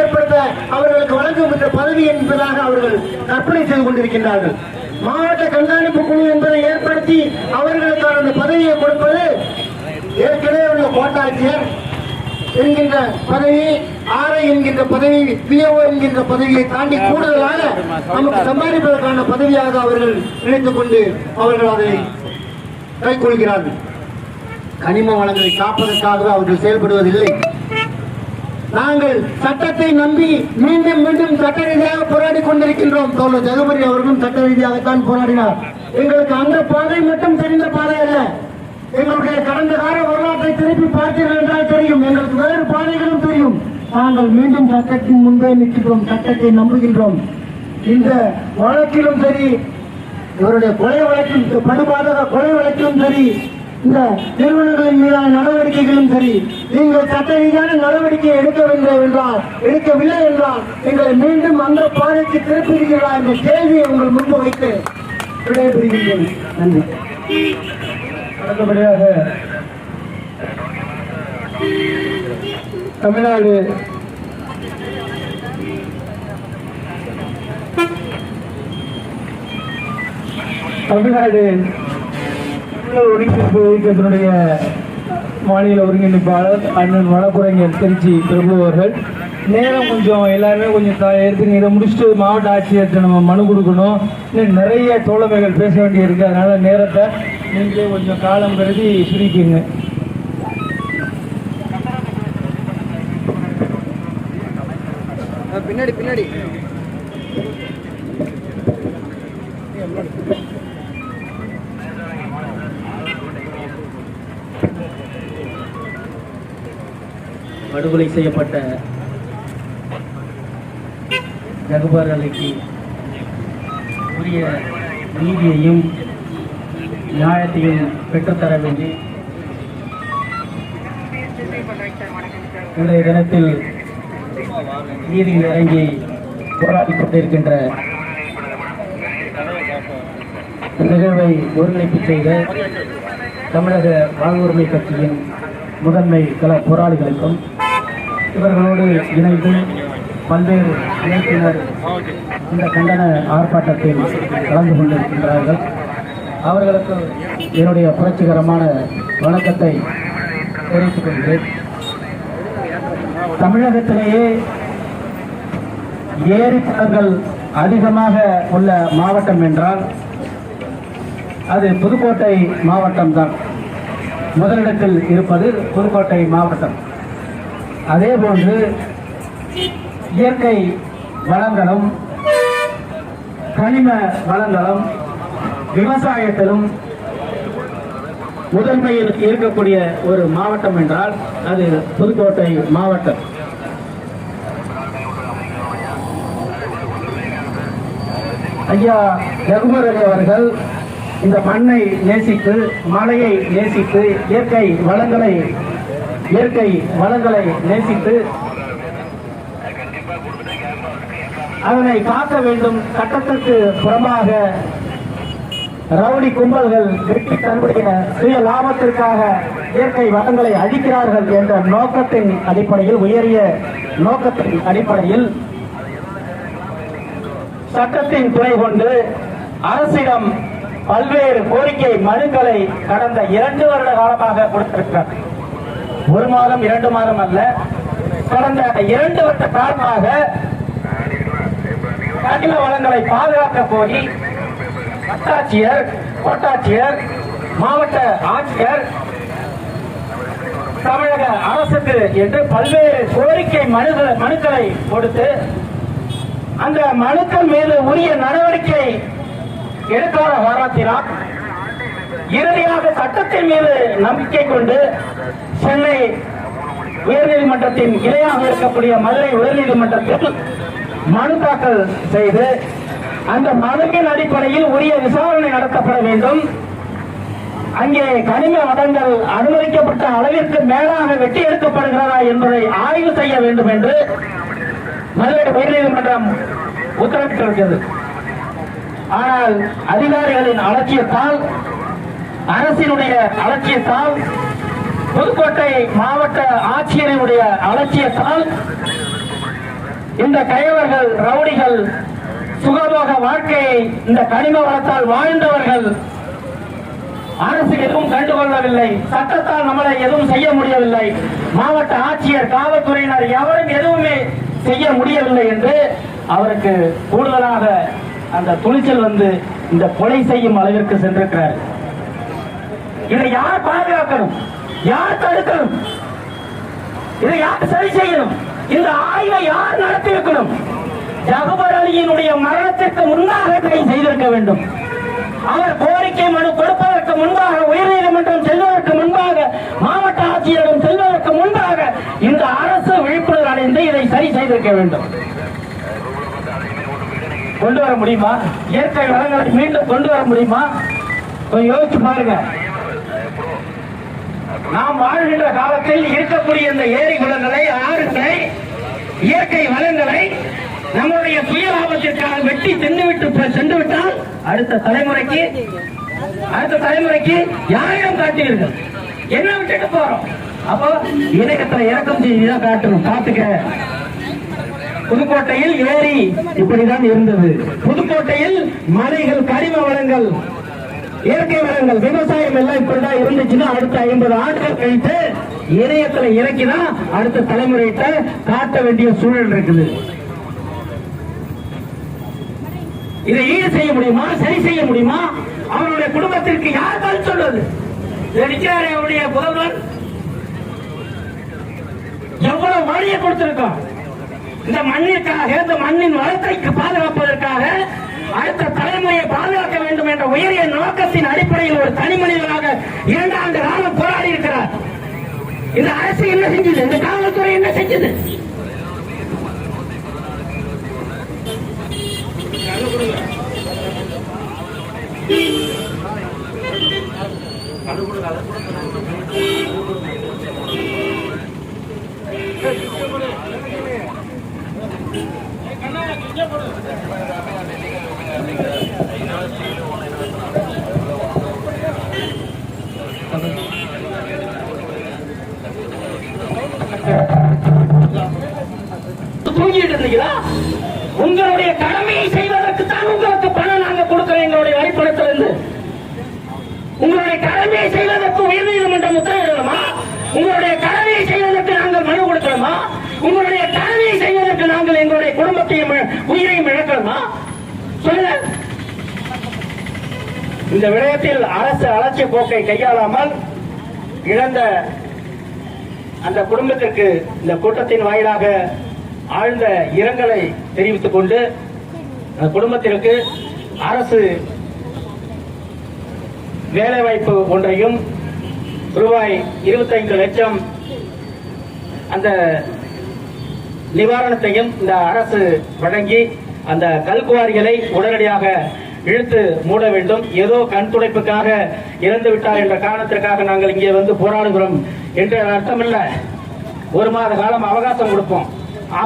ஏற்படுத்த அவர்களுக்கு வழங்கும் என்ற பதவி என்பதாக அவர்கள் கற்பனை செய்து கொண்டிருக்கின்றார்கள். மாவட்ட கண்காணிப்பு குழு என்பதை ஏற்படுத்தி அவர்களுக்கான அந்த பதவியை கொடுப்பது ஏற்கனவே உள்ள கோட்டாட்சியர் என்கின்ற பதவி, ஆர்ஐ என்கின்ற பதவி, பிஓ என்கின்ற பதவியை தாண்டி கூடுதலாக நமக்கு சம்பாதிப்பதற்கான பதவியாக அவர்கள் நினைத்துக் கொண்டு அவர்கள் அதை கைக்கொள்கிறார்கள். கனிம வளங்களை காப்பதற்காக அவர்கள் செயல்படுவதில்லை. நாங்கள் சட்டத்தை நம்பி மீண்டும் மீண்டும் சட்ட ரீதியாக போராடி கொண்டிருக்கின்றோம். தோழர் ஜெகபரி அவர்களும் சட்ட ரீதியாகத்தான் போராடினார். எங்களுக்கு அந்த பாதை மட்டும் தெரிந்த பாதை அல்ல. எங்களுடைய கடந்த கால வரலாற்றை திருப்பி பார்த்தீர்கள் என்றால் தெரியும். எங்களுக்கு வேறு பாதைகளும் தெரியும். நாங்கள் மீண்டும் சட்டத்தின் முன்பே நிற்கின்றோம், சட்டத்தை நம்புகின்றோம். இந்த வழக்கிலும் சரி, இவருடைய கொலை வழக்கில், படுபாதக கொலை வழக்கிலும் சரி, இந்த நிறுவனங்களின் மீதான நடவடிக்கைகளும் சரி, நீங்கள் சட்ட ரீதியான நடவடிக்கை எடுக்கவில்லை என்றால் எங்களை மீண்டும் அந்த பாதைக்கு திருப்பியிருக்கிறா என்ற கேள்வியை உங்கள் முன்பு வைத்து விடைபெறுகின்றேன். நன்றி. அடுத்தபடியாக தமிழ்நாடு ஒருங்கிணைப்பு இயக்கத்தினுடைய மாநில ஒருங்கிணைப்பாளர் அண்ணன் வழக்குரைஞர் திருச்சி பிரபு அவர்கள், நேரம் கொஞ்சம் எல்லாருமே கொஞ்சம் எடுத்துங்க. இதை முடிச்சுட்டு மாவட்ட ஆட்சியர்கிட்ட நம்ம மனு கொடுக்கணும். இன்னும் நிறைய தோழமைகள் பேச வேண்டியிருக்கு. அதனால நேரத்தை நீங்களே கொஞ்சம் காலம் கருதி சுருக்கிங்க. பின்னாடி பின்னாடி படுகொலை செய்யப்பட்ட ஜகுபார் அலிக்கு உரிய நீதியையும் நியாயத்தையும் பெற்றுத்தர வேண்டி இன்றைய தினத்தில் நீதியில் இறங்கி போராடி கொண்டிருக்கின்ற நிகழ்வை ஒருங்கிணைப்பு செய்த தமிழக வாழ்வுரிமை கட்சியின் முதன்மை கள போராளிகளுக்கும் இவர்களோடு இணைந்து பல்வேறு இயக்குனர் இந்த கண்டன ஆர்ப்பாட்டத்தில் கலந்து கொண்டிருக்கின்றார்கள். அவர்களுக்கு என்னுடைய புரட்சிகரமான வணக்கத்தை தெரிவித்துக் கொள்கிறேன். தமிழகத்திலேயே ஏரிப்படங்கள் அதிகமாக உள்ள மாவட்டம் என்றால் அது புதுக்கோட்டை மாவட்டம்தான். முதலிடத்தில் இருப்பது புதுக்கோட்டை மாவட்டம். அதேபோன்று இயற்கை வளங்களும் கனிம வளங்களும் விவசாயத்திலும் முதன்மையில் இருக்கக்கூடிய ஒரு மாவட்டம் என்றால் அது புதுக்கோட்டை மாவட்டம். ஐயா ஜகுபார் அலி அவர்கள் இந்த மண்ணை நேசித்து, மலையை நேசித்து, இயற்கை வளங்களை நேசித்து அதனை காக்க வேண்டும். சட்டத்திற்கு புறமாக ரவுடி கும்பல்கள் வெட்டி தன்னுடைய சுய லாபத்திற்காக இயற்கை வளங்களை அழிக்கிறார்கள் என்ற நோக்கத்தின் அடிப்படையில், உயரிய நோக்கத்தின் அடிப்படையில் சட்டத்தின் துணை கொண்டு அரசிடம் பல்வேறு கோரிக்கை மனுக்களை கடந்த 2 வருட காலமாக கொடுத்திருக்கிறார். 1 மாதம் 2 மாதம் அல்ல, கடந்த 2 வருட காலமாக கனிம வளங்களை பாதுகாக்க கோரி வட்டாட்சியர், கோட்டாட்சியர், மாவட்ட ஆட்சியர், தமிழக அரசுக்கு என்று பல்வேறு கோரிக்கை மனுக்களை கொடுத்து அந்த மனுக்கள் மீது உரிய நடவடிக்கை எடுக்காத காரணத்தினால் இறுதியாக சட்டத்தின் மீது நம்பிக்கை கொண்டு சென்னை உயர்நீதிமன்றத்தின் இணையாக இருக்கக்கூடிய மதுரை உயர்நீதிமன்றத்தில் மனு தாக்கல் செய்து அந்த மனுவின் அடிப்படையில் உரிய விசாரணை நடத்தப்பட வேண்டும். அங்கே கனிம வளங்கள் அனுமதிக்கப்பட்ட அளவிற்கு மேலாக வெட்டி எடுக்கப்படுகிறதா என்பதை ஆய்வு செய்ய வேண்டும் என்று மதுரை உயர்நீதிமன்றம் உத்தரவிட்டிருக்கிறது. ஆனால் அதிகாரிகளின் அலட்சியத்தால், அரசினுடைய அலட்சியத்தால், புதுக்கோட்டை மாவட்ட ஆட்சியரினுடைய அலட்சியத்தால் இந்த கயவர்கள், ரவுடிகள் சுகபோக வாழ்க்கையை இந்த கனிம வளத்தால் வாழ்ந்தவர்கள் அரசு எதுவும் கண்டுகொள்ளவில்லை. சட்டத்தால் நம்மளை எதுவும் செய்ய முடியவில்லை. மாவட்ட ஆட்சியர், காவல்துறையினர் எவரும் எதுவுமே செய்ய முடியவில்லை என்று அவருக்கு கூடுதலாக அந்த துணிச்சல் வந்து இந்த கொலை செய்யும் அளவிற்கு சென்றிருக்கிறார். இதை யார் பாதுகாக்கணும்? யார் தடுக்கணும்? இதை யார் சரி செய்யணும்? இந்த ஆய்வை யார் நடத்தியிருக்கணும்? ஜகுபர் அலியினுடைய மரணத்திற்கு முன்பாக இதை செய்திருக்க வேண்டும். அவர் கோரிக்கை மனு கொடுப்பதற்கு முன்பாக, உயர்நீதிமன்றம் செல்வதற்கு முன்பாக, மாவட்ட ஆட்சியரிடம் செல்வதற்கு முன்பாக இந்த அரசு விழிப்புணர்வு அடைந்து இதை சரி செய்திருக்க வேண்டும். கொண்டு வர முடியுமா? இயற்கை வளங்களை மீண்டும் கொண்டு வர முடியுமா? கொஞ்சம் யோசிச்சு பாருங்க. நாம் வாழ்கின்ற காலத்தில் இருக்கக்கூடிய இந்த ஏரி குளங்களை, ஆறுகளை, இயற்கை வளங்களை நம்முடைய சுய லாபத்திற்காக வெட்டி தின்னுவிட்டு சென்று விட்டால் அடுத்த தலைமுறைக்கு யாரிடம் காட்டுவீர்கள்? என்ன விட்டுட்டு போறோம்? அப்போ இணையத்தில் இறக்கம் செய்திதான் காட்டணும். காத்துக்க. புதுக்கோட்டையில் ஏரி இப்படிதான் இருந்தது. புதுக்கோட்டையில் மலைகள், கரிம வளங்கள், இயற்கை வளங்கள், விவசாயம் எல்லாம் இப்படிதான் இருந்துச்சுன்னா அடுத்த 50 ஆண்டுகள் கழித்து இணையத்தில் இறக்கிதான் அடுத்த தலைமுறையிட்ட காட்ட வேண்டிய சூழல் இருக்குது. இதை ஈடு செய்ய முடியுமா? சரி செய்ய முடியுமா? அவருடைய குடும்பத்திற்கு யார் பதில் சொல்வது? அவருடைய புதல்வர் எவ்வளவு வழியை கொடுத்திருக்கோம் இந்த மண்ணிற்காக, இந்த மண்ணின் வளத்தை பாதுகாப்பதற்காக, அடுத்த தலைமுறையை பாதுகாக்க வேண்டும் என்ற உயரிய நோக்கத்தின் அடிப்படையில் ஒரு தனி மனிதனாக 2 ஆண்டு காலம் போராடி இருக்கிறார். இந்த அரசு என்ன செஞ்சது? இந்த காவல்துறை என்ன செஞ்சது? தூங்கிட்டு இருந்தீங்களா? உங்களுடைய கடமையை செய்வதற்கு தான் உங்களுக்கு பணம் நாங்க கொடுக்கிறோம். எங்களுடைய வரிப்பணத்திலிருந்து உங்களுடைய கடமையை செய்வதற்கு உயர்நீதிமன்றம் உத்தரவிடணுமா? உங்களுடைய கடமையை செய்வதற்கு நாங்கள் மனு கொடுக்கணுமா? உங்களுடைய கடமையை செய்வதற்கு நாங்கள் எங்களுடைய குடும்பத்தையும் உயிரையும் இழக்கணுமா? சொல்லுங்க. இந்த விடயத்தில் அரசு அலட்சிய போக்கை கையாளாமல் இழந்த அந்த குடும்பத்திற்கு இந்த கூட்டத்தின் வாயிலாக ஆழ்ந்த இரங்கலை தெரிவித்துக் கொண்டு அந்த குடும்பத்திற்கு அரசு வேலைவாய்ப்பு ஒன்றையும் ரூபாய் 25 லட்சம் அந்த நிவாரணத்தையும் இந்த அரசு வழங்கி அந்த கல்குவாரிகளை உடனடியாக இழுத்து மூட வேண்டும். ஏதோ கண் துடைப்புக்காக இறந்து விட்டார் என்ற காரணத்திற்காக நாங்கள் இங்கே வந்து போராடுகிறோம் என்ற அர்த்தமல்ல. 1 மாத காலம் அவகாசம் கொடுப்போம்.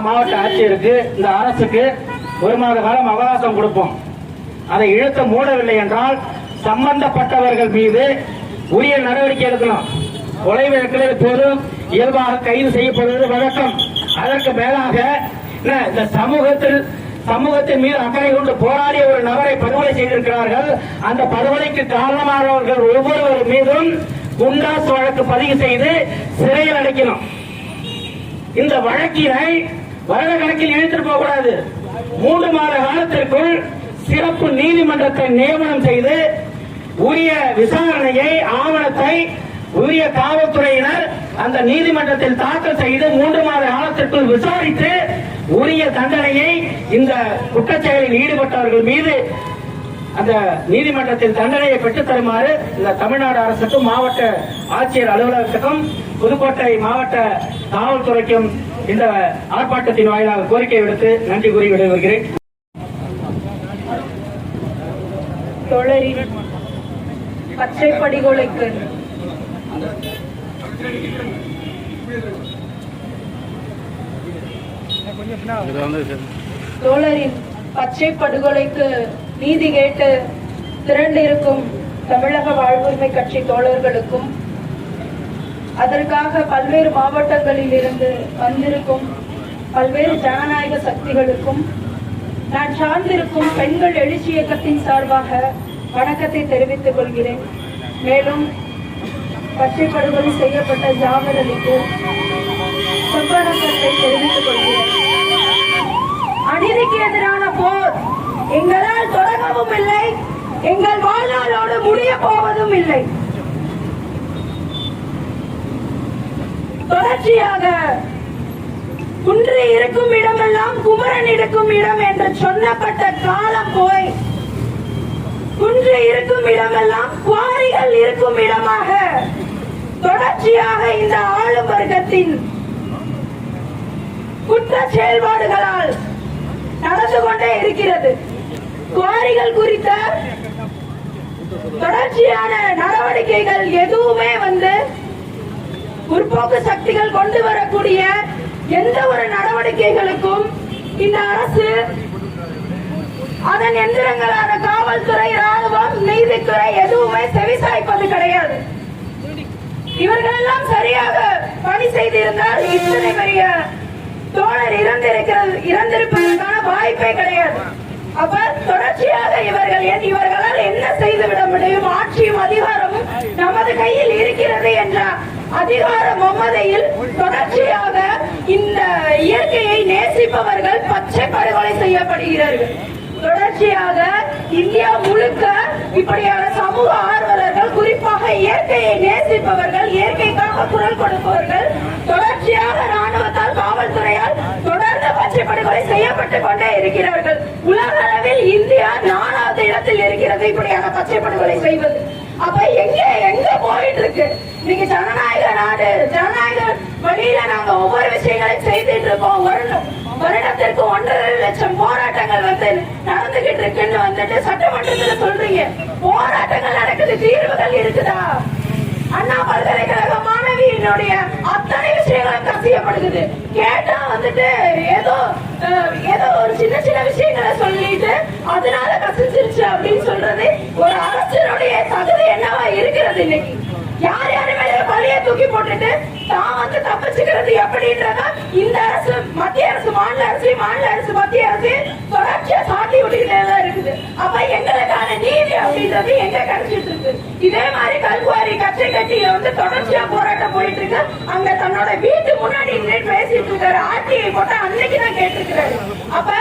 மாவட்ட ஆட்சியருக்கு, இந்த அரசுக்கு 1 மாத காலம் அவகாசம் கொடுப்போம். அதை இழுத்து மூடவில்லை என்றால் சம்பந்தப்பட்டவர்கள் மீது உரிய நடவடிக்கை எடுக்கணும். கொலை வழக்கில் போதும் இயல்பாக கைது செய்யப்படுவது வழக்கம். அதற்கு மேலாக இந்த சமூகத்தின் மீது அக்கறை கொண்டு போராடிய ஒரு நபரை படுகொலை செய்திருக்கிறார்கள். அந்த படுகொலைக்கு காரணமானவர்கள் ஒவ்வொருவர் மீதும் குண்டாஸ் வழக்கு பதிவு செய்து சிறையில் அடைக்கணும். இந்த வழக்கினை வருட கணக்கில் இழுத்துட்டு போக கூடாது. 3 மாத காலத்திற்குள் சிறப்பு நீதிமன்றத்தை நியமனம் செய்து உரிய விசாரணையை, ஆவணத்தை உரிய காவல்துறையினர் அந்த நீதிமன்றத்தில் தாக்கல் செய்து 3 மாத காலத்திற்குள் விசாரித்து உரிய தண்டனையை இந்த குற்றச்செயலில் ஈடுபட்டவர்கள் மீது அந்த நீதிமன்றத்தில் தண்டனையை பெற்றுத் தருமாறு இந்த தமிழ்நாடு அரசுக்கும், மாவட்ட ஆட்சியர் அலுவலகத்துக்கும், புதுக்கோட்டை மாவட்ட காவல்துறைக்கும் இந்த ஆர்ப்பாட்டத்தின் வாயிலாக கோரிக்கை விடுத்து நன்றி கூறி விடைபெறுகிறேன். பச்சை படுகொலைக்கு தோழரின் பச்சை படுகொலைக்கு நீதி கேட்டு திரண்டிருக்கும் தமிழக வாழ்வுரிமை கட்சி தோழர்களுக்கும், அதற்காக பல்வேறு மாவட்டங்களில் இருந்து வந்திருக்கும் பல்வேறு ஜனநாயக சக்திகளுக்கும் நான் சார்ந்திருக்கும் பெண்கள் எழுச்சி இயக்கத்தின் சார்பாக வணக்கத்தை தெரிவித்துக் கொள்கிறேன். மேலும் பச்சை படுகொலை செய்யப்பட்ட ஜாபர் அலிக்கு வணக்கத்தை தெரிவித்துக் கொள்கிறேன். அநீதிக்கு எதிரான போர் எங்களால் தொடங்கவும் இல்லை, எங்கள் வாழ்நாளோடு முடிய போவதும் இல்லை. தொடர்ச்சியாக குன்று இருக்கும் இடமெல்லாம் குமரன் இருக்கும் இடம் என்று சொல்லப்பட்ட காலம் போய் குன்று இருக்கும் இடமெல்லாம் குவாரிகள் இருக்கும் இடமாக தொடர்ச்சியாக இந்த ஆளும் வர்க்கத்தின் குற்ற செயல்பாடுகளால் நடந்து கொண்டே இருக்கிறது. குவாரிகள் குறித்த தொடர்ச்சியான நடவடிக்கைகள் எதுவுமே முற்போக்கு சக்திகள் கொண்டு வரக்கூடிய எந்த ஒரு நடவடிக்கைகளுக்கும் இந்த அரசு அதன் எந்திரங்களான காவல்துறை, ராணுவம், நீதித்துறை எதுவுமே செவிசாய்ப்பது கிடையாது. இவர்கள் எல்லாம் சரியாக பணி செய்திருந்தால் இத்தனை பெரிய தோழர் இறந்திருப்பதற்கான வாய்ப்பே கிடையாது. அப்ப தொடர்ச்சியாக இவர்களால் என்ன செய்துவிட முடியும்? ஆட்சியும் அதிகாரமும் நமது கையில் இருக்கிறது என்ற அதிகார மமதையில் தொடர்ச்சியாக இந்த இயற்கையை நேசிப்பவர்கள் பச்சை படுகொலை செய்யப்படுகிறார்கள். தொடர்ச்சியாக இந்தியா முழுக்க இப்படியான சமூக ஆர்வலர்கள், குறிப்பாக இயற்கையை நேசிப்பவர்கள், இயற்கைக்காக குரல் கொடுப்பவர்கள் தொடர்ச்சியாக ராணுவத்தால், காவல்துறையால் தொடர்ந்து பச்சை படுகொலை செய்யப்பட்டுக் கொண்டே இருக்கிறார்கள். உலக அளவில் இந்தியா 4வது இடத்தில் இருக்கிறது இப்படியான பச்சை படுகொலை செய்வது. அப்ப எங்க போயிட்டு இருக்கு? நீங்க ஜனநாயக நாடு, ஜனநாயக வழியில நாங்க ஒவ்வொரு விஷயங்களையும் செய்துட்டு இருக்கோம். வருடத்திற்கு 1.5 லட்சம் போராட்டங்கள் நடந்துகிட்டு இருக்குன்னு சட்டமன்றத்துல சொல்றீங்க. போராட்டங்கள் நடக்குது, தீர்வுகள் இருக்குதா? அண்ணா பல்கலைக்கழக மாணவியினுடைய அத்தனை விஷயங்களும் கசியப்படுகிறது. கேட்டா ஏதோ ஒரு சின்ன சின்ன விஷயங்களை சொல்லிட்டு அதனால கசிச்சிருச்சு அப்படின்னு சொல்றது ஒரு அரசினுடைய தகுதி என்னவா இருக்கிறது? இன்னைக்கு யார் யாருமே பழிய தூக்கி போட்டுட்டு தான் தப்பிச்சுக்கிறது எப்படின்றதா இந்த அரசு, மத்திய அரசு, மாநில அரசு, மாநில அரசு, மத்திய அரசு தொடர்ச்சியா சாட்டி விட்டுக்கிட்டே இருக்குது. அப்ப எங்களுக்கான நீதி அப்படின்றது எங்க கிடைச்சிட்டு இருக்கு? இதே மாதிரி கல்குவாரி கச்சை கட்டியில தொடர்ச்சியா போராட்டம் போயிட்டு இருக்கு. அங்க தன்னோட வீட்டு முன்னாடி பேசிட்டு இருக்காரு. ஆர்டிஐ போட்டா அன்னைக்குதான் கேட்டிருக்கிறாரு. அப்ப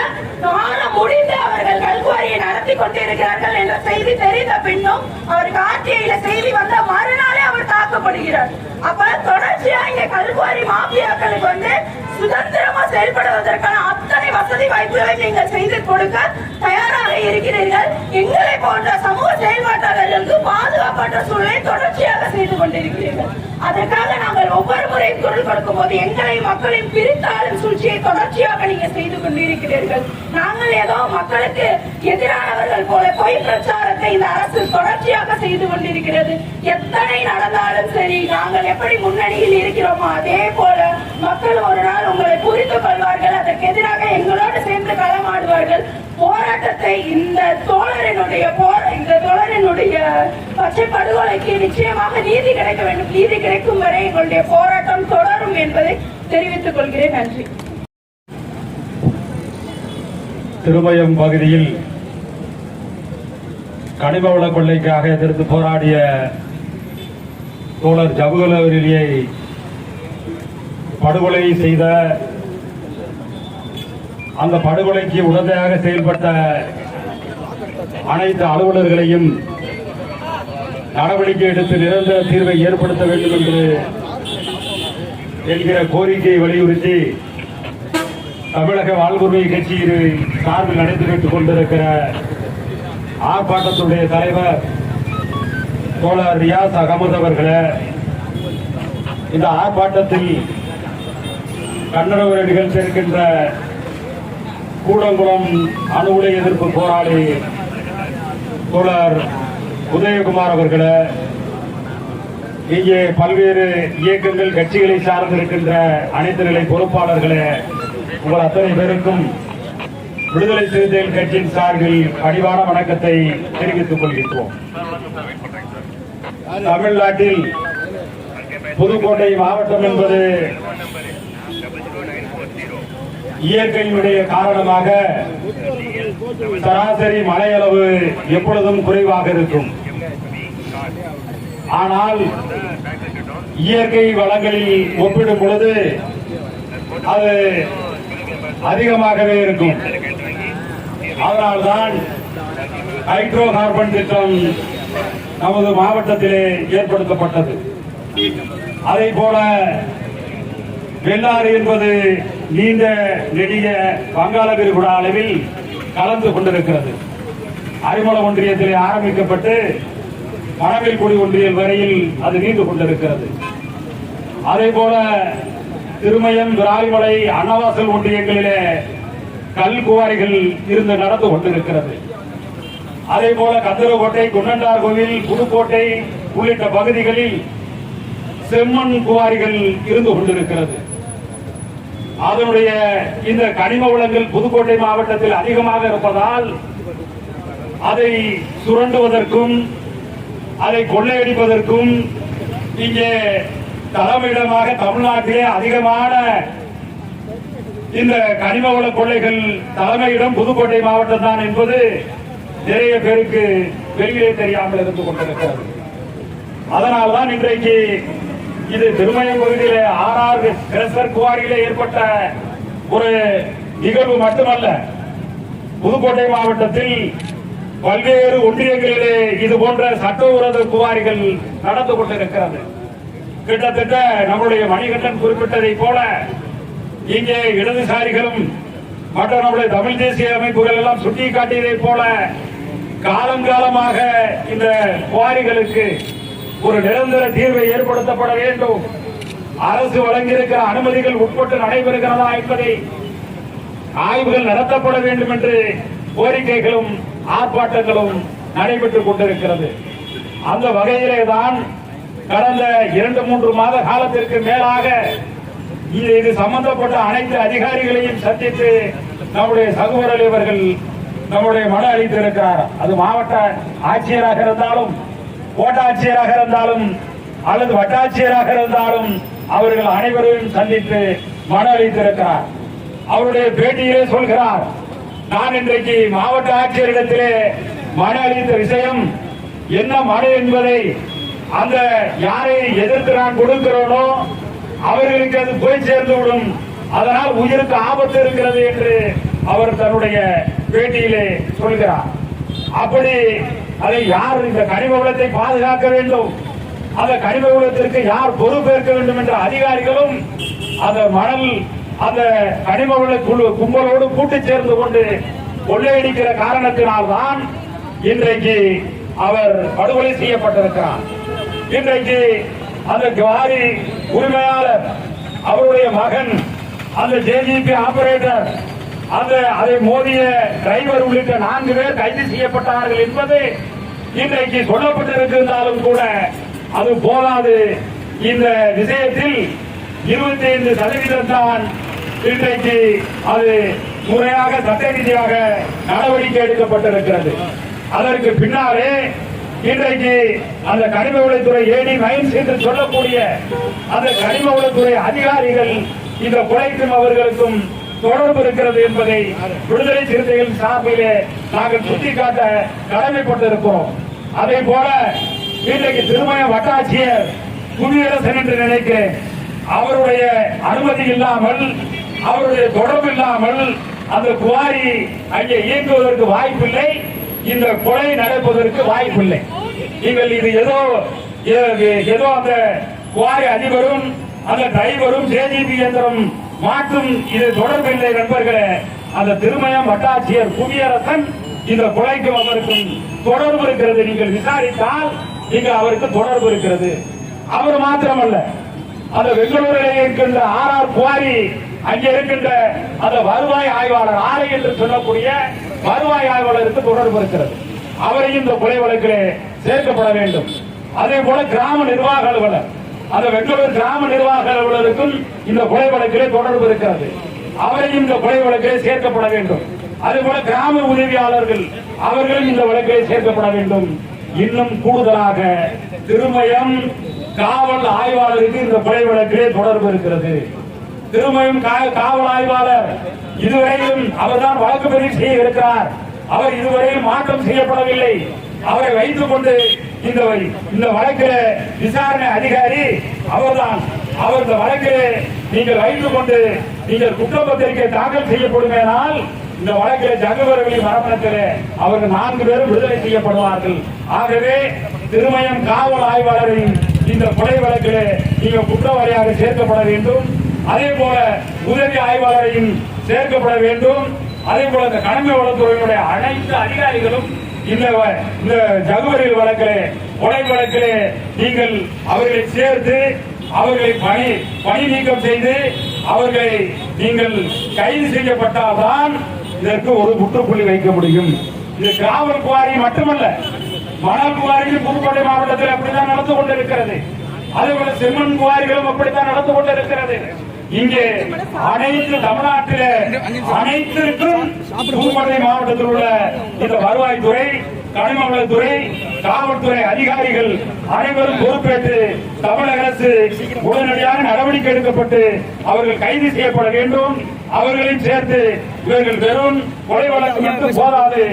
காலம் முடிந்து அவர்கள் கல்குவாரியை நடத்தி கொண்டிருக்கிறார்கள் என்ற செய்தி தெரிந்த பின்னும் அவருக்கு ஆர்டிஐல செய்தி வந்த மறுநாளே அவர் தாக்கப்படுகிறார். அப்ப தொடர்ச்சியா இங்க கல்குவாரி மாபியாக்களுக்கு சுதந்திரமா செயல்படுவதற்கான அத்தனை வசதி வாய்ப்புகளை நீங்கள் செய்து கொடுக்க தயாராக இருக்கிறீர்கள். எங்களை போன்ற சமூக செயல்பாட்டாளர்களுக்கு பாதுகாப்பற்ற சூழலை தொடர்ச்சியாக செய்து கொண்டிருக்கிறீர்கள். அதற்காக நாங்கள் ஒவ்வொரு முறையும் குரல் கொடுக்கும் போது எங்களை மக்களின் பிரித்தாளும் சூழ்ச்சியை தொடர்ச்சியாக நீங்க செய்து கொண்டிருக்கிறீர்கள். நாங்கள் ஏதோ மக்களுக்கு எதிரானவர்கள் போல பொய் பிரச்சாரத்தை இந்த அரசு தொடர்ச்சியாக செய்து கொண்டிருக்கிறது. எத்தனை நடந்தாலும் சரி, நாங்கள் எப்படி முன்னணியில் இருக்கிறோமோ அதே போல மக்கள் ஒரு நாள் உங்களை புரிந்து கொள்வார்கள். அதற்கு எதிராக எங்களோடு சேர்ந்து களமாடுவார்கள். போராட்டத்தை இந்த தோழரினுடைய பச்சை படுகொலைக்கு நிச்சயமாக நீதி கிடைக்க வேண்டும். நீதி கிடைக்கும் வரை எங்களுடைய போராட்டம் தொடரும் என்பதை தெரிவித்துக் கொள்கிறேன். நன்றி. திருமயம் பகுதியில் கனிம வள கொள்ளைக்காக எதிர்த்து போராடிய தோழர் ஜவஹர்லால் அவர்களை படுகொலை செய்த அந்த படுகொலைக்கு உடந்தையாக செயல்பட்ட அனைத்து அலுவலர்களையும் நடவடிக்கை எடுத்து நிரந்தர தீர்வை ஏற்படுத்த வேண்டும் என்று என்கிற கோரிக்கையை வலியுறுத்தி தமிழக வாழ்வுரிமை கட்சியின் சார்பில் நடைபெற்றுக் கொண்டிருக்கிற ஆர்ப்பாட்டத்துடைய தலைவர் தோழர் ரியாஸ் அகமது அவர்களே, இந்த ஆர்ப்பாட்டத்தில் கன்னட உரை நிகழ்ச்சியிருக்கின்ற கூடங்குளம் அணு உலை எதிர்ப்பு போராளி தோழர் உதயகுமார் அவர்களே, இங்கே பல்வேறு இயக்கங்கள், கட்சிகளை சார்ந்திருக்கின்ற அனைத்து நிலை பொறுப்பாளர்களே, உங்கள் அத்தனை பேருக்கும் விடுதலை சிறுத்தைகள் கட்சியின் சார்பில் பணிவான வணக்கத்தை தெரிவித்துக் கொள்கின்றோம். தமிழ்நாட்டில் புதுக்கோட்டை மாவட்டம் என்பது இயற்கையினுடைய காரணமாக சராசரி மழையளவு எப்பொழுதும் குறைவாக இருக்கும். ஆனால் இயற்கை வளங்களில் ஒப்பிடும் பொழுது அது அதிகமாகவே இருக்கும். அதனால்தான் ஹைட்ரோ கார்பன் திட்டம் நமது மாவட்டத்திலே ஏற்படுத்தப்பட்டது. அதை போல வெள்ளாறு என்பது நீண்ட நெடிய வங்காள விரிகுடா அளவில் கலந்து கொண்டிருக்கிறது. அரிமள ஒன்றியத்திலே ஆரம்பிக்கப்பட்டு மணவில்குடி ஒன்றியம் வரையில் அது நீண்டு கொண்டிருக்கிறது. அதே போல திருமயம், விராலிமலை, அன்னவாசல் ஒன்றியங்களிலே கல் குவாரிகள் இருந்து நடந்து கொண்டிருக்கிறது. அதே போல கந்தரகோட்டை, குன்னண்டார் கோவில், புதுக்கோட்டை உள்ளிட்ட பகுதிகளில் செம்மண் குவாரிகள் இருந்து கொண்டிருக்கிறது. அதனுடைய இந்த கனிம வளங்கள் புதுக்கோட்டை மாவட்டத்தில் அதிகமாக இருப்பதால் அதை சுரண்டுவதற்கும் அதை கொள்ளையடிப்பதற்கும் இங்கே தலைமையிடமாக தமிழ்நாட்டிலே அதிகமான இந்த கனிம வள கொள்ளைகள் தலைமையிடம் புதுக்கோட்டை மாவட்டம் தான் என்பது நிறைய பேருக்கு வெளியிலே தெரியாமல் இருந்து கொண்டிருக்கிறது. அதனால்தான் இன்றைக்கு இது திருமயம் பகுதியிலே ஆறாறு கிரசர் குவாரியிலே ஏற்பட்ட ஒரு நிகழ்வு மட்டுமல்ல, புதுக்கோட்டை மாவட்டத்தில் பல்வேறு ஒன்றியங்களிலே இது போன்ற சட்டவிரோத குவாரிகள் நடந்து கொண்டிருக்கிறது. கிட்டத்தட்ட நம்முடைய மணிகண்டன் குறிப்பிட்டதை போல இங்கே இடதுசாரிகளும் மற்ற நம்முடைய தமிழ் தேசிய அமைப்புகள் எல்லாம் சுட்டிக்காட்டியதை போல காலங்காலமாக இந்த குவாரிகளுக்கு ஒரு நிரந்தர தீர்வை ஏற்படுத்தப்பட வேண்டும். அரசு வழங்கியிருக்கிற அனுமதிகள் உட்பட்டு நடைபெறுகிறதா என்பதை ஆய்வுகள் நடத்தப்பட வேண்டும் என்று கோரிக்கைகளும் ஆர்ப்பாட்டங்களும் நடைபெற்றுக் கொண்டிருக்கிறது. அந்த வகையிலே தான் கடந்த 2-3 மாத காலத்திற்கு மேலாக இது சம்பந்தப்பட்ட அனைத்து அதிகாரிகளையும் சந்தித்து நம்முடைய சகோதரர் அவர்கள் நம்முடைய மனு அளித்திருக்கிறார். அது மாவட்ட ஆட்சியராக இருந்தாலும், கோட்டாட்சியராக இருந்தாலும் அல்லது வட்டாட்சியராக இருந்தாலும் அவர்கள் அனைவரையும் சந்தித்து மனு அளித்திருக்கிறார். அவருடைய பேட்டியிலே சொல்கிறார், நான் இன்றைக்கு மாவட்ட ஆட்சியரிடத்திலே மனு அளித்த விஷயம் என்ன மனு என்பதை அந்த யாரை எதிர்த்து நான் கொடுக்கிறோனோ அவர்களுக்கு அது போய் சேர்ந்துவிடும், அதனால் உயிருக்கு ஆபத்து இருக்கிறது என்று அவர் தன்னுடைய பேட்டியிலே சொல்கிறார். அப்படி அதை யார் இந்த கனிம வளத்தை பாதுகாக்க வேண்டும், அந்த கனிம வளத்திற்கு யார் பொறுப்பேற்க வேண்டும் என்ற அதிகாரிகளும் அந்த மணல் அந்த கனிம வள கும்பலோடு கூட்டு சேர்ந்து கொண்டு கொள்ளையடிக்கிற காரணத்தினால்தான் இன்றைக்கு அவர் படுகொலை செய்யப்பட்டிருக்கிறார். இன்றைக்கு அந்த குவாரி உரிமையாளர், அவருடைய மகன், அந்த ஜேஜிபி ஆபரேட்டர், அதை மோதிய டிரைவர் உள்ளிட்ட 4 பேர் கைது செய்யப்பட்டார்கள் என்பது இன்றைக்கு சொல்லப்பட்டிருந்தாலும் கூட அது போதாது. இந்த விஷயத்தில் 25% தான் இன்றைக்கு அது முறையாக சட்ட ரீதியாக நடவடிக்கை எடுக்கப்பட்டிருக்கிறது. அதற்கு பின்னாலே இன்றைக்கு அந்த கனிம வளத்துறை ஏடி மைன்ஸ் என்று சொல்லக்கூடிய அந்த கனிம வளத்துறை அதிகாரிகள் இந்த கொலைக்கும் அவர்களுக்கும் தொடர்பு இருக்கிறது என்பதை விடுதலை சிறுத்தைகள் சார்பிலே நாங்கள் சுட்டிக்காட்ட கடமைப்பட்டிருக்கிறோம். அதே போல இன்றைக்கு திருமய வட்டாட்சியர் புவியரசன் என்று நினைக்கிறேன், அவருடைய அனுமதி இல்லாமல், அவருடைய தொடர்பு இல்லாமல் அந்த குவாரி அங்கே இயங்குவதற்கு வாய்ப்பில்லை, இந்த கொலை நடப்பதற்கு வாய்ப்பில்லை. நீங்கள் இது ஏதோ அந்த குவாரி அதிபரும் அந்த டிரைவரும் ஜேஜிபி இயந்திரம் மாற்றும் இது தொடர்பில்லை நண்பர்களே. அந்த திருமயம் வட்டாட்சியர் புவியரசன் இந்த கொலைக்கும் அவருக்கும் தொடர்பு இருக்கிறது. நீங்கள் விசாரித்தால் இங்கு அவருக்கு தொடர்பு இருக்கிறது. அவர் மாத்திரமல்ல, அந்த பெங்களூரில் இருக்கின்ற ஆர்ஆர் குவாரி அங்கே இருக்கின்ற அந்த வருவாய் ஆய்வாளர் ஆரை என்று சொல்லக்கூடிய வருவாய் ஆய்வாளருக்கு தொடர்பு இருக்கிறது. அவரையும் இந்த கொலை வழக்கிலே சேர்க்கப்பட வேண்டும். அதே போல கிராம நிர்வாக அலுவலர், அந்த பெங்களூர் கிராம நிர்வாக அலுவலருக்கும் இந்த கொலை வழக்கிலே தொடர்பு இருக்கிறது. அவரையும் இந்த கொலை வழக்கிலே சேர்க்கப்பட வேண்டும். அதே போல கிராம உதவியாளர்கள் அவர்களும் இந்த வழக்கிலே சேர்க்கப்பட வேண்டும். இன்னும் கூடுதலாக திருமயம் காவல் ஆய்வாளருக்கு இந்த கொலை வழக்கிலே தொடர்பு இருக்கிறது. திருமயம் காவல் ஆய்வாளர் இதுவரையிலும் அவர்தான் வழக்கு பதிவு செய்ய இருக்கிறார். அவர் இதுவரையில் மாற்றம் செய்யப்படவில்லை. அவரை வைத்துக் கொண்டு இந்த வழக்கில் விசாரணை அதிகாரி அவர்தான். அவர் இந்த வழக்கில் நீங்கள் வைத்துக் கொண்டு நீங்கள் குற்றப்பத்திரிகை தாக்கல் செய்யப்படுமானால் இந்த வழக்கில் ஜகவரவெளி மரணத்தில் அவர்கள் 4 பேரும் விடுதலை செய்யப்படுவார்கள். ஆகவே திருமயம் காவல் ஆய்வாளரின் இந்த கொலை வழக்கில் நீங்கள் குற்றவாளியாக சேர்க்கப்பட வேண்டும். அதே போல உதவி ஆய்வாளரையும் சேர்க்கப்பட வேண்டும். அதே போல இந்த கடமை வளத்துறையினுடைய அனைத்து அதிகாரிகளும் இந்த ஜகுவரில் வழக்கிலே கொலை வழக்கிலே நீங்கள் அவர்களை சேர்த்து அவர்களை பணி நீக்கம் செய்து அவர்களை நீங்கள் கைது செய்யப்பட்டால்தான் இதற்கு ஒரு முற்றுப்புள்ளி வைக்க முடியும். இது காவல் குவாரி மட்டுமல்ல, மணல் குவாரிகள் புதுக்கோட்டை மாவட்டத்தில் அப்படித்தான் நடந்து கொண்டிருக்கிறது. அதேபோல செம்மண் குவாரிகளும் அப்படித்தான் நடந்து கொண்டிருக்கிறது. இங்கே அனைத்து தமிழ்நாட்டில் அனைத்திற்கும் புதுக்கோட்டை மாவட்டத்தில் உள்ள இந்த வருவாய்த்துறை, கனிமவளத்துறை, காவல்துறை அதிகாரிகள் அனைவரும் பொறுப்பேற்று தமிழக அரசு உடனடியாக நடவடிக்கை எடுக்கப்பட்டு அவர்கள் கைது செய்யப்பட வேண்டும். அவர்களையும் சேர்த்து இவர்கள் வெறும் கொலை வழக்கு மட்டும் போதாது,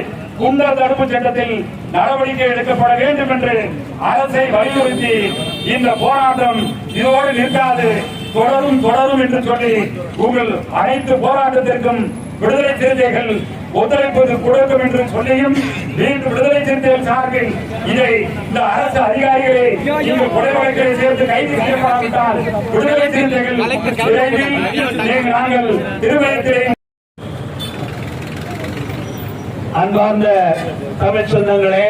குண்டர் தடுப்பு சட்டத்தில் நடவடிக்கை எடுக்கப்பட வேண்டும் என்று அரசை வலியுறுத்தி இந்த போராட்டம் இதோடு நிற்காது, தொடரும் என்று சொல்லி உங்கள் அனைத்து போராட்டத்திற்கும் விடுதலை சிறுத்தைகள் ஒத்துழைப்பு கொடுக்கும் என்று சொல்லியும் மீண்டும் விடுதலை சிறுத்தைகள் சார்பில் இதை இந்த அரசு அதிகாரிகளை இந்த கொலை வழக்கிலே சேர்த்து கைது செய்யப்படாவிட்டால் விடுதலை சிறுத்தைகள் விரைவில் நாங்கள் திருமணத்திலே. அன்பார்ந்த தமிழ் சொந்தங்களே,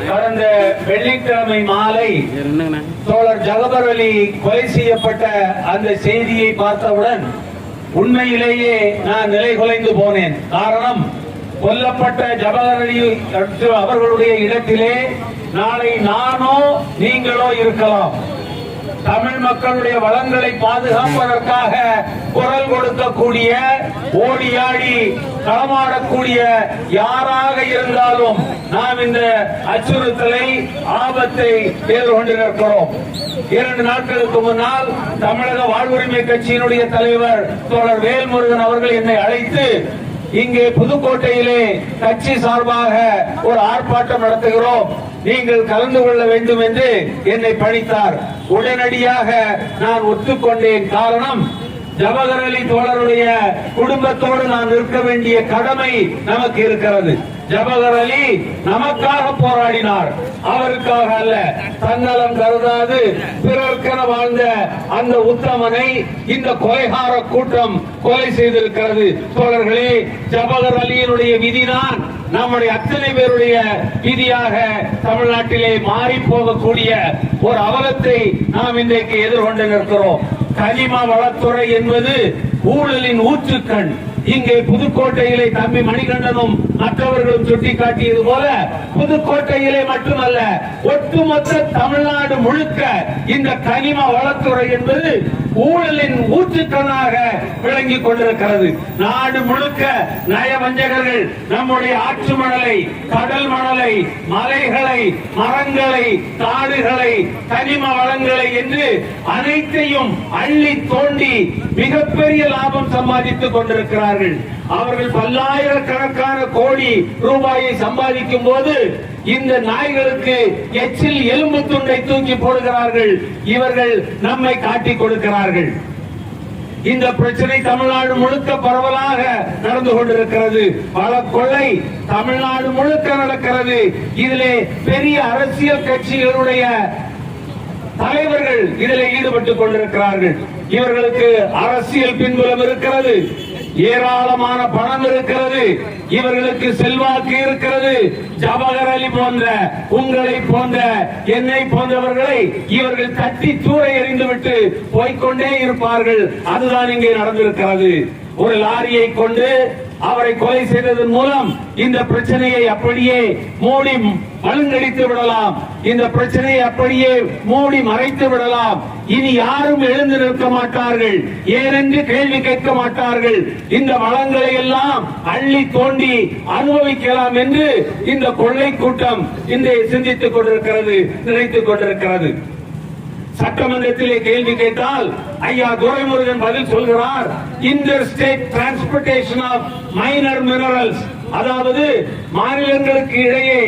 கடந்த வெள்ளிக்கிழமை மாலை தோழர் ஜகபர் அலி கொலை செய்யப்பட்ட அந்த செய்தியை பார்த்தவுடன் உண்மையிலேயே நான் நிலை குலைந்து போனேன். காரணம், கொல்லப்பட்ட ஜகபர் அலி அவர்களுடைய இடத்திலே நாளை நானோ நீங்களோ இருக்கலாம். தமிழ் மக்களுடைய வளங்களை பாதுகாப்பதற்காக குரல் கொடுக்கக்கூடிய, ஓடியாடி களமாடக்கூடிய யாராக இருந்தாலும் நாம் இந்த அச்சுறுத்தலை, ஆபத்தை எதிர்கொண்டிருக்கிறோம். 2 நாட்களுக்கு முன்னால் தமிழக வாழ்வுரிமை கட்சியினுடைய தலைவர் தோழர் வேல்முருகன் அவர்கள் என்னை அழைத்து இங்கே புதுக்கோட்டையிலே கட்சி சார்பாக ஒரு ஆர்ப்பாட்டம் நடத்துகிறோம், நீங்கள் கலந்து கொள்ள வேண்டும் என்று என்னை பணித்தார். உடனடியாக நான் ஒத்துக்கொண்டேன். காரணம், ஜவஹர் அலி தோழருடைய குடும்பத்தோடு நான் இருக்க வேண்டிய கடமை நமக்கு இருக்கிறது. ஜவஹர் அலி நமக்காக போராடினார், அவருக்காக அல்ல. தன்னலம் கருதாது பிறர்க்கென வாழ்ந்த அந்த உத்தமனை இந்த கொலைகார கூட்டம் கொலை செய்திருக்கிறது. தோழர்களே, ஜவஹர் அலியினுடைய விதிதான் நம்முடைய அத்தனை பேருடைய விதியாக தமிழ்நாட்டிலே மாறி போகக்கூடிய ஒரு அவலத்தை நாம் இன்றைக்கு எதிர்கொண்டு நிற்கிறோம். கனிம வளத்துறை என்பது ஊழலின் ஊற்றுக்கண். இங்கே புதுக்கோட்டையிலே தம்பி மணிகண்டனும் மற்றவர்களும் சுட்டிக்காட்டியது போல புதுக்கோட்டையிலே மட்டுமல்ல, ஒட்டுமொத்த தமிழ்நாடு முழுக்க இந்த கனிம வளத்துறை என்பது ஊழலின் ஊற்றுக்கண்ணாக விளங்கிக் கொண்டிருக்கிறது. நாடு முழுக்க நயவஞ்சகர்கள் நம்முடைய ஆற்று மணலை, கடல் மணலை, மலைகளை, மரங்களை, காடுகளை, கனிம வளங்களை என்று அனைத்தையும் அள்ளி தோண்டி மிகப்பெரிய லாபம் சம்பாதித்துக் கொண்டிருக்கிறார்கள். அவர்கள் பல்லாயிரக்கணக்கான கோடி ரூபாயை சம்பாதிக்கும் போது இந்த நாய்களுக்கு எச்சில் எலும்பு துண்டை தூக்கி போடுகிறார்கள். இவர்கள் நம்மை காட்டிக் கொடுக்கிறார்கள். இந்த பிரச்சனை தமிழ்நாடு முழுக்க பரவலாக நடந்து கொண்டிருக்கிறது. பல கொள்ளை தமிழ்நாடு முழுக்க நடக்கிறது. இதிலே பெரிய அரசியல் கட்சிகளுடைய தலைவர்கள் இதில் ஈடுபட்டுக் கொண்டிருக்கிறார்கள். இவர்களுக்கு அரசியல் பின்புலம் இருக்கிறது, ஏராளமான பணம் இருக்கிறது, இவர்களுக்கு செல்வாக்கு இருக்கிறது. ஜவஹர் அலி போன்ற, உங்களை போன்ற, என்னை போன்றவர்களை இவர்கள் தட்டி தூர எறிந்துவிட்டு போய்கொண்டே இருப்பார்கள். அதுதான் இங்கே நடந்திருக்கிறது. ஒரு லாரியை கொண்டு அவரை கொலை செய்ததன் மூலம் இந்த பிரச்சனையை அப்படியே மூடி மழுங்கடித்து விடலாம், இந்த பிரச்சனையை அப்படியே மூடி மறைத்து விடலாம். இனி யாரும் எழுந்து நிற்க மாட்டார்கள், ஏனென்று கேள்வி கேட்க மாட்டார்கள். இந்த வளங்களை எல்லாம் அள்ளி தோண்டி அனுபவிக்கலாம் என்று இந்த கொள்ளை கூட்டம் இன்று சிந்தித்துக் கொண்டிருக்கிறது, நினைத்துக் கொண்டிருக்கிறது. சட்டமன்றத்திலே கேள்வி கேட்டால் ஐயா துரைமுருகன் பதில் சொல்கிறார், inter state transportation of minor minerals, அதாவது மாநிலங்களுக்கு இடையே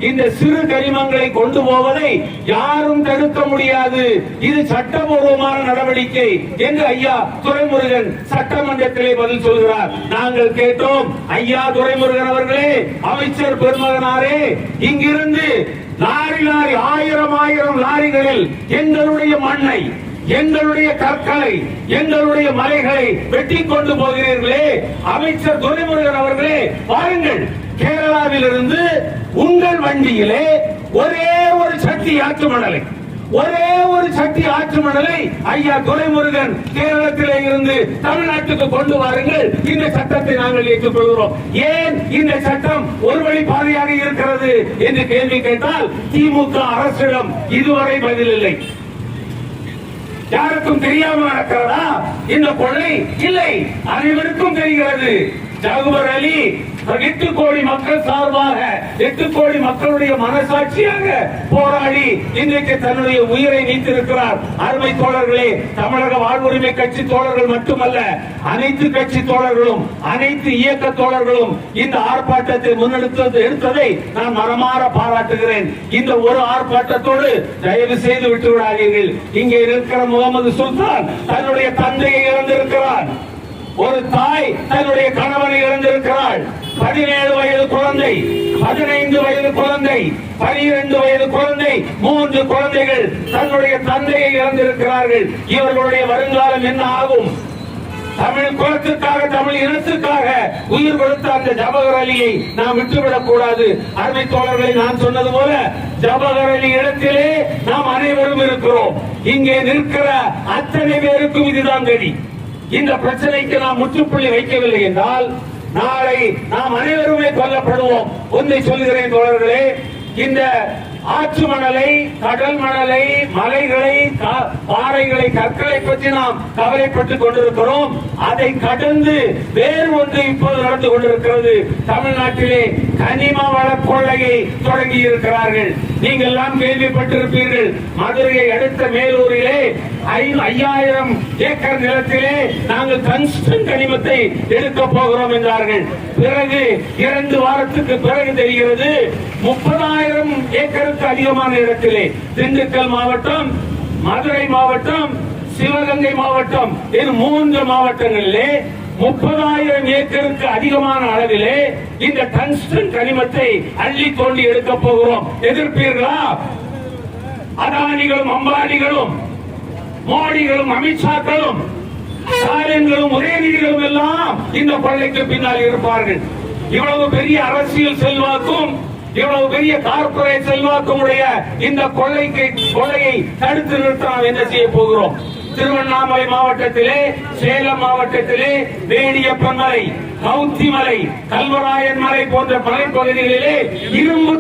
இந்த சிறு கரிமங்களை கொண்டு போவதை யாரும் தடுக்க முடியாது, இது சட்டபூர்வமான நடவடிக்கை என்று ஐயா துரைமுருகன் சட்டமன்றத்திலே பதில் சொல்கிறார். நாங்கள் கேட்டோம், ஐயா துரைமுருகன் அவர்களே, அமைச்சர் பெருமகனாரே, இங்கிருந்து லாரி லாரி 1000 லாரிகளில் எங்களுடைய மண்ணை, எங்களுடைய கற்களை, எங்களுடைய மலைகளை வெட்டி கொண்டு போகிறீர்களே, அமைச்சர் துரைமுருகன் அவர்களே, வாருங்கள், கேரளாவில் இருந்து உங்கள் வண்டியிலே ஒரே ஒரு சட்டி ஆற்று மணலை, ஒரே ஒரு சட்டி ஆற்று மணலை ஐயா துரைமுருகன் கேரளத்திலே இருந்து தமிழ்நாட்டுக்கு கொண்டு வாருங்கள், இந்த சட்டத்தை நாங்கள் ஏற்றுக்கொள்கிறோம். ஏன் இந்த சட்டம் ஒரு வழி பாதையாக இருக்கிறது என்று கேள்வி கேட்டால் திமுக அரசிடம் இதுவரை பதில் இல்லை. யாருக்கும் தெரியாமல் நடக்கிறதா இந்த கொள்ளை? இல்லை, அனைவருக்கும் தெரிகிறது. ஜகுபர் அலி 8 கோடி மக்கள் சார்பாக 8 கோடி மக்களுடைய மனசாட்சியாக போராடி இன்றைக்கு தன்னுடைய உயிரை நீத்திருக்கிறார். அருமை தோழர்களே, தமிழக வாழ்வுரிமை கட்சி தோழர்கள் மட்டுமல்ல, அனைத்து கட்சி தோழர்களும், அனைத்து இயக்க தோழர்களும் இந்த ஆர்ப்பாட்டத்தை எடுத்ததை நான் மனமாற பாராட்டுகிறேன். இந்த ஒரு ஆர்ப்பாட்டத்தோடு தயவு செய்து விட்டு விடாதீர்கள். இங்கே இருக்கிற முகமது சுல்தான் தன்னுடைய தந்தையை இழந்திருக்கிறார். ஒரு தாய் தன்னுடைய கணவனை இழந்திருக்கிறாள். 17 வயது குழந்தை, 15 வயது குழந்தை, 12 வயது குழந்தை, 3 குழந்தைகள் தன்னுடைய தந்தையை இழந்திருக்கிறார்கள். இவர்களுடைய வருங்காலம் என்ன ஆகும்? தமிழ் குலத்திற்காக, தமிழ் இனத்திற்காக உயிர் கொடுத்த அந்த ஜவஹர் அலியை நாம் விட்டுவிடக் கூடாது. அருமை தோழர்களை, நான் சொன்னது போல ஜவஹர் அலி இடத்திலே நாம் அனைவரும் இருக்கிறோம். இங்கே நிற்கிற அத்தனை பேருக்கும் இதுதான் கதி. இந்த பிரச்சனைக்கு நாம் முற்றுப்புள்ளி வைக்கவில்லை என்றால் நாளை நாம் அனைவருமே கொல்லப்படுவோம். ஒன்றை சொல்கிறேன் தோழர்களே, இந்த ஆற்று மணலை, கடல் மணலை, மலைகளை, பாறைகளை, கற்களை பற்றி நாம் கவலைப்பட்டுக் கொண்டிருக்கிறோம். அதை கடந்து வேறு ஒன்று இப்போது நடந்து கொண்டிருக்கிறது. தமிழ்நாட்டிலே கனிம வள கொள்ளையை தொடங்கி இருக்கிறார்கள். நீங்கள் எல்லாம் கேள்விப்பட்டிருப்பீர்கள். மதுரையை அடுத்த மேலூரிலே 5000 ஏக்கர் நிலத்திலே நாங்கள் டங்ஸ்டன் கனிமத்தை எடுக்க போகிறோம் என்றார்கள். பிறகு 2 வாரத்துக்கு பிறகு தெரிகிறது 30,000 ஏக்கருக்கு அதிகமான இடத்திலே திண்டுக்கல் மாவட்டம், மதுரை மாவட்டம், சிவகங்கை மாவட்டம் என 3 மாவட்டங்களிலே 30,000 ஏக்கருக்கு அதிகமான அளவிலே இந்த டங்ஸ்டன் கனிமத்தை அள்ளி தோண்டி எடுக்க போகிறோம். எதிர்ப்பீர்களா? அதானிகளும், அம்பானிகளும், மோடிகளும், அமித்ஷாக்களும், ஸ்டாலின்களும், உதயநிதிகளும் எல்லாம் இந்த கொள்ளைக்கு பின்னால் இருப்பார்கள். இவ்வளவு பெரிய அரசியல் செல்வாக்கும், இவ்வளவு பெரிய கார்ப்பரேட் செல்வாக்கும் உடைய இந்த கொள்ளையை தடுத்து நிறுத்த நாம் என்ன செய்ய போகிறோம்? திருவண்ணாமலை மாவட்டத்திலே, சேலம் மாவட்டத்திலே வேடியப்பன் மலை, கவுத்தி மலை, கல்வராயன் மலை போன்ற மலைப்பகுதிகளிலே இரும்பு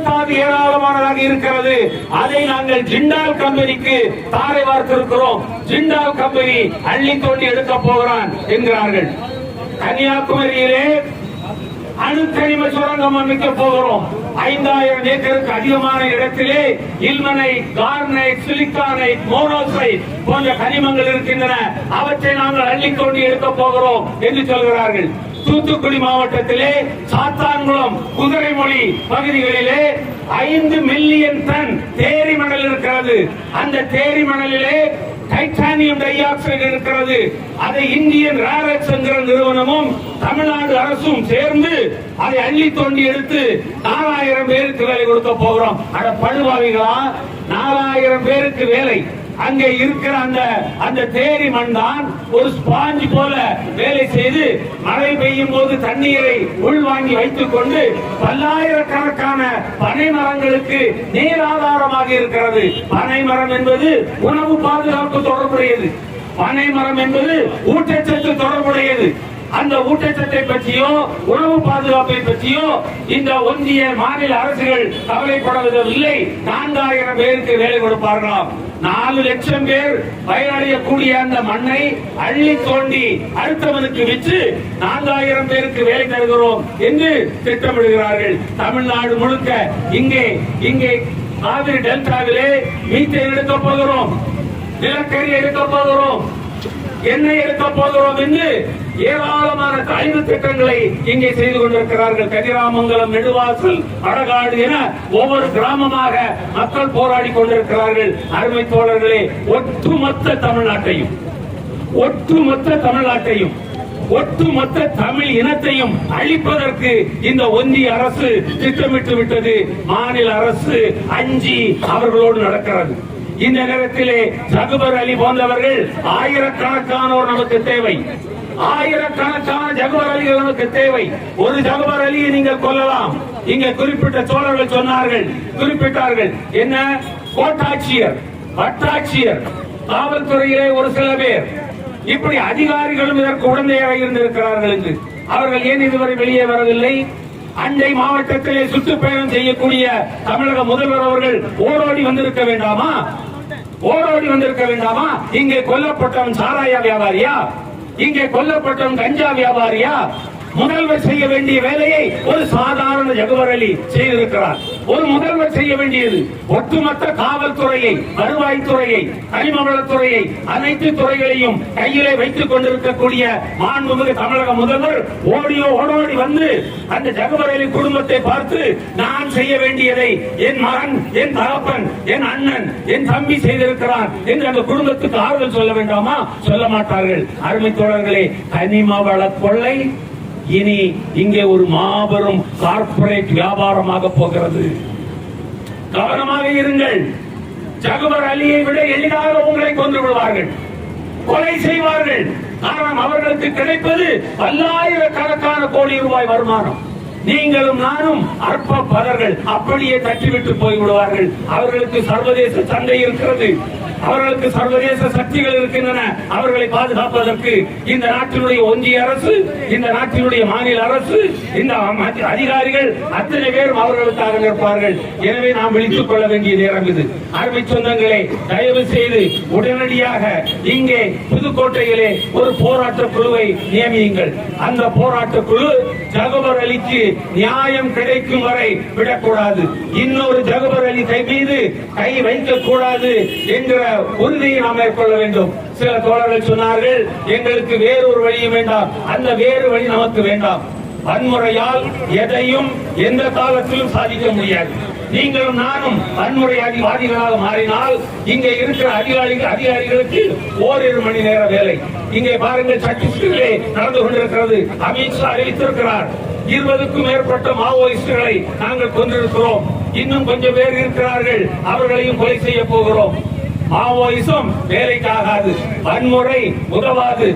தாது ஏராளமானதாக இருக்கிறது. அதை நாங்கள் ஜிண்டால் கம்பெனிக்கு தாரை வார்த்திருக்கிறோம். ஜிண்டால் கம்பெனி அள்ளி தோண்டி எடுக்க போகிறான் என்கிறார்கள். கன்னியாகுமரியிலே அணுக்கனிம சுரங்கம் அமைக்க போகிறோம். 5000 ஏக்கருக்கு அதிகமான இடத்திலே இல்மனை, கார்னைட், சிலிக்கானைட், மோனோசைட் போன்ற கனிமங்கள் இருக்கின்றன. அவற்றை நாங்கள் அள்ளி தோண்டி எடுக்க போகிறோம் என்று சொல்கிறார்கள். தூத்துக்குடி மாவட்டத்திலே சாத்தான்குளம், குதிரைமொழி பகுதிகளிலே 5 மில்லியன் டன் தேரி மணல் இருக்கிறது. அந்த தேரி மணலிலே டைட்டானியம் டை ஆக்சைடு இருக்கிறது. அதை இந்தியன் ரேரெக்ஸ் என்கிற நிறுவனமும் தமிழ்நாடு அரசும் சேர்ந்து அதை அள்ளி தோண்டி எடுத்து 4000 பேருக்கு வேலை கொடுக்க போகிறோம். அட படுபாவிகளா, 4000 பேருக்கு வேலை. அங்கே இருக்கிற அந்த தேரி மண் தான் ஒரு ஸ்பாஞ்ச் போல வேலை செய்து மழை பெய்யும் போது தண்ணீரை உள்வாங்கி வைத்துக் கொண்டு பல்லாயிரக்கணக்கான பனை மரங்களுக்கு நீர் ஆதாரமாக இருக்கிறது. பனை மரம் என்பது உணவு பாதுகாப்பு தொடர்புடையது. பனை மரம் என்பது ஊட்டச்சத்து தொடர்புடையது. அந்த ஊட்டச்சத்தை பற்றியோ உணவு பாதுகாப்பை பற்றியோ இந்த ஒன்றிய மாநில அரசுகள் கவலைப்படவில்லை. 4000 பேருக்கு வேலை கொடுப்பார்களாம். 4 லட்சம் பேர் பயனடையக்கூடிய அந்த மண்ணை அள்ளி தோண்டி அடுத்தவனுக்கு விற்று 4000 பேருக்கு வேலை தருகிறோம் என்று திட்டமிடுகிறார்கள். தமிழ்நாடு முழுக்க இங்கே காவிரி டெல்டாவிலே மீத்தேன் எடுக்க போகிறோம், நிலக்கரி எடுக்க போகிறோம், எண்ணெய் எடுக்க போகிறோம் என்று ஏராளமான 5 திட்டங்களை இங்கே செய்து கொண்டிருக்கிறார்கள். கதிராமங்கலம், நெடுவாசல், அடகாடு என ஒவ்வொரு கிராமமாக மக்கள் போராடி கொண்டிருக்கிறார்கள். அருமை தோழர்களே, ஒட்டுமொத்த தமிழ்நாட்டையும் ஒட்டுமொத்த தமிழ் இனத்தையும் அழிப்பதற்கு இந்த ஒன்றிய அரசு திட்டமிட்டு விட்டது. மாநில அரசு அஞ்சி அவர்களோடு நடக்கிறது. இந்த நேரத்திலே ஜகுபர் அலி போன்றவர்கள் ஆயிரக்கணக்கானோர் நமக்கு தேவை. ஆயிரக்கணக்கான ஜகுபர் அலிகள் நமக்கு தேவை. ஒரு ஜகுபர் அலியை நீங்கள் கொல்லலாம். இங்க குறிப்பிட்ட சோழர்கள் சொன்னார்கள், குறிப்பிட்டார்கள். என்ன? கோட்டாட்சியர், வட்டாட்சியர், காவல்துறையிலே ஒரு சில பேர், இப்படி அதிகாரிகளும் இதற்கு உடந்தையாக இருந்திருக்கிறார்கள் என்று. அவர்கள் ஏன் இதுவரை வெளியே வரவில்லை? அண்டை மாவட்டத்திலே சுற்றுப்பயணம் செய்யக்கூடிய தமிழக முதல்வர் அவர்கள் ஓடோடி வந்திருக்க வேண்டாமா? இங்கே கொல்லப்பட்டவன் சாராய வியாபாரியா? இங்கே கொல்லப்பட்டவன் கஞ்சா வியாபாரியா? முதல்வர் செய்ய வேண்டிய வேலையை ஒரு சாதாரண ஜகுபர் அலி செய்திருக்கிறார். ஒரு முதல்வர் செய்ய வேண்டியது ஒட்டுமொத்த காவல்துறையை, வருவாய்த்துறையை, கனிமவளத்துறையை, அனைத்து துறைகளையும் கையிலே வைத்துக் கொண்டிருக்கக்கூடிய மாண்புமிகு தமிழக முதல்வர் ஓடோடி வந்து அந்த ஜகுபர் அலி குடும்பத்தை பார்த்து, நான் செய்ய வேண்டியதை என் மகன், என் தகப்பன், என் அண்ணன், என் தம்பி செய்திருக்கிறான் என்று அந்த குடும்பத்துக்கு ஆறுதல் சொல்ல வேண்டாமா? சொல்ல மாட்டார்கள். அருமை தோழர்களே, கனிமவள கொள்ளை இனி இங்கே ஒரு மாபெரும் கார்ப்பரேட் வியாபாரமாக போகிறது. கவனமாக இருங்கள். ஜகுபர் அலியை விட எளிதாக உங்களை கொன்று விடுவார்கள், கொலை செய்வார்கள். காரணம், அவர்களுக்கு கிடைப்பது பல்லாயிரக்கணக்கான கோடி ரூபாய் வருமானம். நீங்களும் நானும் அற்ப பதர்கள் அப்படியே தட்டிவிட்டு போய்விடுவார்கள். அவர்களுக்கு சர்வதேச சந்தை இருக்கிறது, அவர்களுக்கு சர்வதேச சக்திகள் இருக்கின்றன. அவர்களை பாதுகாப்பதற்கு இந்த நாட்டினுடைய ஒன்றிய அரசு, இந்த நாட்டினுடைய மாநில அரசு, இந்த அதிகாரிகள் அத்தனை பேரும் அவர்களுக்காக நிற்பார்கள். எனவே நாம் விழித்துக் கொள்ள வேண்டிய நேரம் இது. அருமை சொந்தங்களே, தயவு செய்து உடனடியாக இங்கே புதுக்கோட்டையிலே ஒரு போராட்ட குழுவை நியமியுங்கள். அந்த போராட்ட குழு ஜகுபர் அலிக்கு நியாயம் கிடைக்கும் வரை விடக்கூடாது. இன்னொரு ஜகுபர் அலி கை மீது கை வைக்க கூடாது என்கிற உறுதியை நாம் மேற்கொள்ள வேண்டும். சில தோழர்கள் சொன்னார்கள், எங்களுக்கு வேறொரு வழியும் வேண்டாம், அந்த வேறு வழி நமக்கு வேண்டாம். வன்முறையால் எதையும் எந்த காலத்திலும் சாதிக்க முடியாது. நீங்களும் நானும் வன்முறைவாதிகளாக மாறினால் இங்கே இருக்கிற அதிகாரிகளுக்கு ஓரிரு மணி நேர வேலை. இங்கே பாருங்கள், சத்தீஸ்கரிலே நடந்து கொண்டிருக்கிறது. அமித்ஷா அறிவித்திருக்கிறார், 20க்கும் மேற்பட்ட மாவோயிஸ்டுகளை நாங்கள் கொண்டிருக்கிறோம். இன்னும் கொஞ்சம் பேர் இருக்கிறார்கள், அவர்களையும் கொலை செய்ய போகிறோம். மாவோயிசம் வேலைக்காகாது, வன்முறை உதவாது.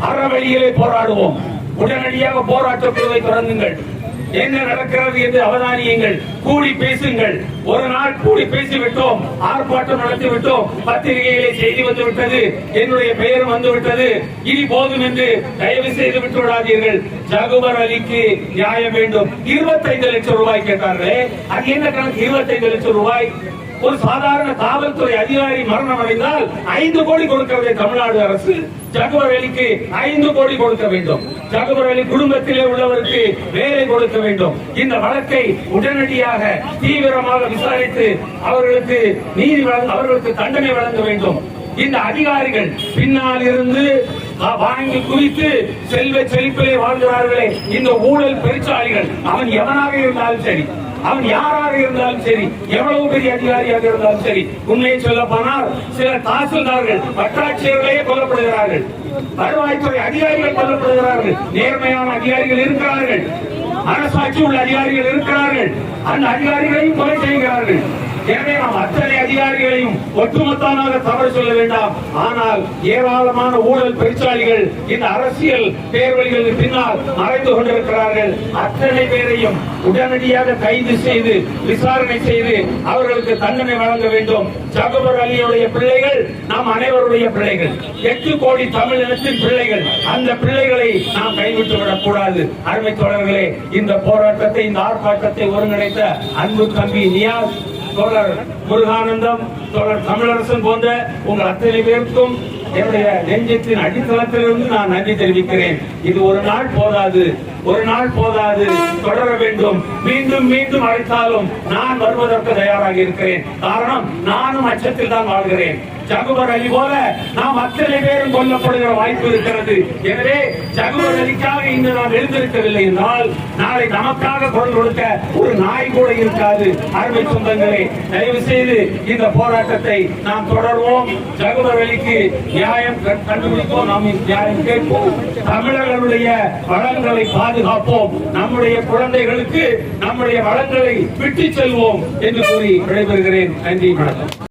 அறவழியிலே போராடுவோம். உடனடியாக போராட்ட குழுவை தொடங்குங்கள். என்ன நடக்கிறது என்று அவதானியுங்கள், கூடி பேசுங்கள். ஒரு நாள் கூடி பேசிவிட்டோம், ஆர்ப்பாட்டம் நடத்திவிட்டோம், பத்திரிகையிலே செய்தி வந்துவிட்டது, என்னுடைய பெயரும் வந்துவிட்டது, இனி போதும் என்று தயவு செய்து விட்டு விடாதீர்கள். ஜகுபர் அலிக்கு நியாயம் வேண்டும். 25 லட்சம் ரூபாய் கேட்டார்களே, அது என்ன கணக்கு? 25 லட்சம் ரூபாய். ஒரு சாதாரண காவல்துறை அதிகாரி மரணம் அடைந்தால் 5 கோடி கொடுக்கிறதே தமிழ்நாடு அரசு. ஜகுபர் அலிக்கு 5 கோடி கொடுக்க வேண்டும். ஜகுபர் அலி குடும்பத்திலே உள்ளவருக்கு வேலை கொடுக்க வேண்டும். இந்த வழக்கை உடனடியாக தீவிரமாக விசாரித்து அவர்களுக்கு நீதி வழங்க, அவர்களுக்கு தண்டனை வழங்க வேண்டும். இந்த அதிகாரிகள் பின்னால் இருந்து வாங்கி குவித்து செல்வ செழிப்பிலே வாழ்கிறார்களே, இந்த ஊழல் பெருச்சாளிகள், அவன் எவனாக இருந்தாலும் சரி, அவன் யாராக இருந்தாலும் சரி, எவ்வளவு பெரிய அதிகாரியாக இருந்தாலும் சரி, உண்மையை சொல்ல போனால் சில தாசில்தார்கள், வட்டாட்சியர்களே கொல்லப்படுகிறார்கள், வருவாய்த்துறை அதிகாரிகள் கொல்லப்படுகிறார்கள். நேர்மையான அதிகாரிகள் இருக்கிறார்கள், அரசாட்சி உள்ள அதிகாரிகள் இருக்கிறார்கள், அந்த அதிகாரிகளையும் கொலை செய்கிறார்கள். எனவே நாம் அத்தனை அதிகாரிகளையும் ஒட்டுமொத்தமாக தவறு சொல்ல வேண்டாம். ஆனால் ஏராளமான ஊழல் பெருச்சாளிகள் இந்த அரசியல் தேர்வழிகளுக்கு பின்னால் மறைந்து கொண்டிருக்கிறார்கள். அத்தனை பேரையும் உடனடியாக கைது செய்து விசாரணை செய்து அவர்களுக்கு தண்டனை வழங்க வேண்டும். ஜகுபர் அலியுடைய பிள்ளைகள் நாம் அனைவருடைய பிள்ளைகள், 8 கோடி தமிழ் இனத்தின் பிள்ளைகள். அந்த பிள்ளைகளை நாம் கைவிட்டு விடக் கூடாது. அருமை தோழர்களே, இந்த போராட்டத்தை, இந்த ஆர்ப்பாட்டத்தை ஒருங்கிணைத்த அன்பு தம்பி நியாஸ், தோழர் முருகானந்தம், தோழர் தமிழரசன் போன்ற உங்கள் அத்தனை பேருக்கும் என்னுடைய நெஞ்சத்தின் அடித்தளத்திலிருந்து நான் நன்றி தெரிவிக்கிறேன். இது ஒரு நாள் போதாது, தொடர வேண்டும். மீண்டும் மீண்டும் அழைத்தாலும் நான் வருவதற்கு தயாராக இருக்கிறேன். காரணம், நானும் அச்சத்தில் தான் வாழ்கிறேன். ஜகுபர் அலி போல நாம் அத்தனை பேரும் கொல்லப்படுகிற வாய்ப்பு இருக்கிறது. எனவே ஜகுபர் அலிக்காக இன்று நாம் எழுந்திருக்கவில்லை என்றால் நாளை நமக்காக குரல் கொடுக்க ஒரு நாய் கூட இருக்காது. அருமை சொந்தங்களே, தயவு செய்து இந்த போராட்டத்தை நாம் தொடர்வோம். ஜகுபர் அலிக்கு நியாயம் கண்டுபிடிப்போம், நாம் நியாயம் கேட்போம். தமிழர்களுடைய வளங்களை பாதுகாப்போம். நம்முடைய குழந்தைகளுக்கு நம்முடைய வளங்களை விட்டு செல்வோம் என்று கூறி விடைபெறுகிறேன். நன்றி, வணக்கம்.